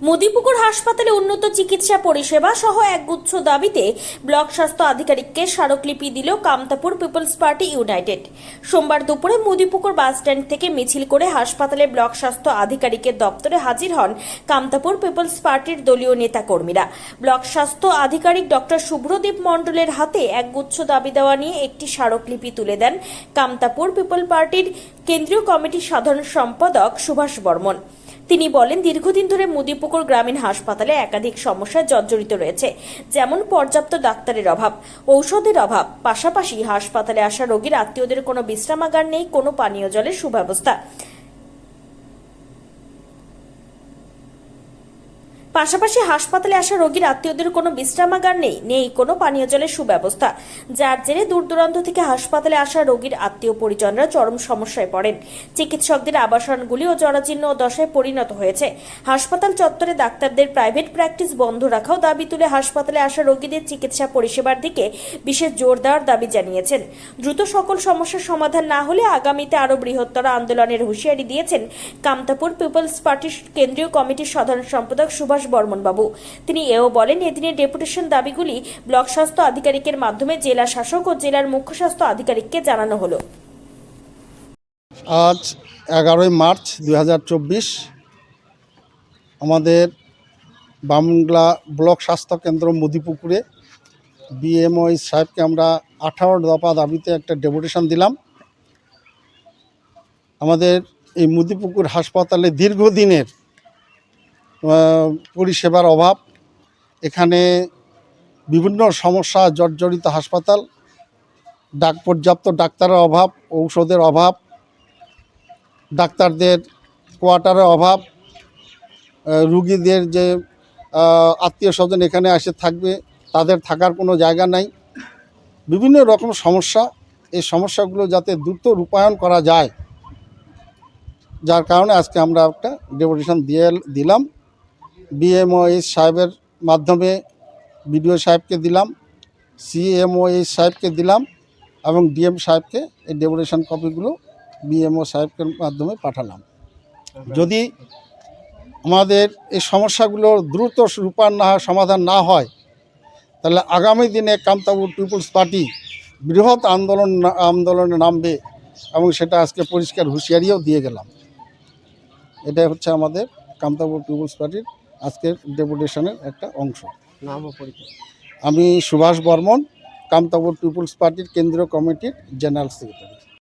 মুদিপুকুর হাসপাতালে উন্নত চিকিৎসা পরিষেবা সহ একগুচ্ছ দাবিতে ব্লক স্বাস্থ্য আধিকারিককে স্মারকলিপি দিল কামতাপুর পিপলস পার্টি ইউনাইটেড। সোমবার দুপুরে মুদিপুকুর বাসস্ট্যান্ড থেকে মিছিল করে হাসপাতালে ব্লক স্বাস্থ্য আধিকারিকের দপ্তরে হাজির হন কামতাপুর পিপলস পার্টির দলীয় নেতাকর্মীরা। ব্লক স্বাস্থ্য আধিকারিক ডক্টর শুভ্রদীপ মণ্ডলের হাতে একগুচ্ছ দাবি দেওয়া নিয়ে একটি স্মারকলিপি তুলে দেন কামতাপুর পিপল পার্টির কেন্দ্রীয় কমিটির সাধারণ সম্পাদক সুভাষ বর্মন। তিনি বলেন, দীর্ঘদিন ধরে মুদিপুকুর গ্রামীণ হাসপাতালে একাধিক সমস্যায় জর্জরিত রয়েছে, যেমন পর্যাপ্ত ডাক্তারের অভাব, ঔষধের অভাব, পাশাপাশি হাসপাতালে আসা রোগীর আত্মীয়দের কোনো বিশ্রামাগার নেই, কোনো পানীয় জলের সুব্যবস্থা। নেই কোনো পানীয় জলের সুব্যবস্থা, যার জেরে দূর দূরান্ত থেকে হাসপাতালে আসা রোগীর আত্মীয় পরিজনরা চরম সমস্যায় পড়েন। চিকিৎসকদের আবাসনগুলিও জরাজীর্ণ দশায় পরিণত হয়েছে। হাসপাতাল চত্বরে ডাক্তারদের প্রাইভেট প্র্যাকটিস বন্ধ রাখাও দাবি তুলে হাসপাতালে আসা রোগীদের চিকিৎসা পরিষেবার দিকে বিশেষ জোর দেওয়ার দাবি জানিয়েছেন। দ্রুত সকল সমস্যার সমাধান না হলে আগামীতে আরও বৃহত্তর আন্দোলনের হুঁশিয়ারি দিয়েছেন কামতাপুর পিপলস পার্টির কেন্দ্রীয় কমিটির সাধারণ সম্পাদক সুভাষ বর্মন বাবু। তিনি এও বলেন, এদিনের ডেপুটেশন দাবিগুলি ব্লক স্বাস্থ্য আধিকারিকের মাধ্যমে জেলা শাসক ও জেলার মুখ্য স্বাস্থ্য আধিকারিককে জানানো হলো। আজ 11 মার্চ 2024 আমাদের বামুংলা ব্লক স্বাস্থ্য কেন্দ্র মুদিপুকুরে বিএমও সাহেবকে আমরা 18 দফা দাবিতে একটা ডেপুটেশন দিলাম। আমাদের এই মুদিপুকুর হাসপাতালে দীর্ঘদিনের পরিষেবার অভাব, এখানে বিভিন্ন সমস্যা জর্জরিত হাসপাতাল, পর্যাপ্ত ডাক্তারের অভাব, ঔষধের অভাব, ডাক্তারদের কোয়ার্টারের অভাব, রুগীদের যে আত্মীয় স্বজন এখানে এসে থাকবে তাদের থাকার কোনো জায়গা নাই, বিভিন্ন রকম সমস্যা। এই সমস্যাগুলো যাতে দ্রুত রূপায়ণ করা যায়, যার কারণে আজকে আমরা একটা ডেপুটেশন দিলাম। বিএমওএইচ সাহেবের মাধ্যমে বিডিও সাহেবকে দিলাম, সিএমওএইচ সাহেবকে দিলাম এবং ডিএম সাহেবকে এই ডেপুটেশন কপিগুলো বিএমও সাহেবের মাধ্যমে পাঠালাম। যদি আমাদের এই সমস্যাগুলো দ্রুত রূপায়ণ না হয়, সমাধান না হয়, তাহলে আগামী দিনে কামতাপুর পিপলস পার্টি বৃহৎ আন্দোলনে নামবে এবং সেটা আজকে পরিষ্কার হুঁশিয়ারিও দিয়ে গেলাম। এটাই হচ্ছে আমাদের কামতাপুর পিপলস পার্টির আজকের ডেপুটেশনের একটা অংশ। নাম ও পরিচয়। আমি সুভাষ বর্মন, কামতাপুর পিপলস পার্টির কেন্দ্রীয় কমিটির জেনারেল সেক্রেটারি।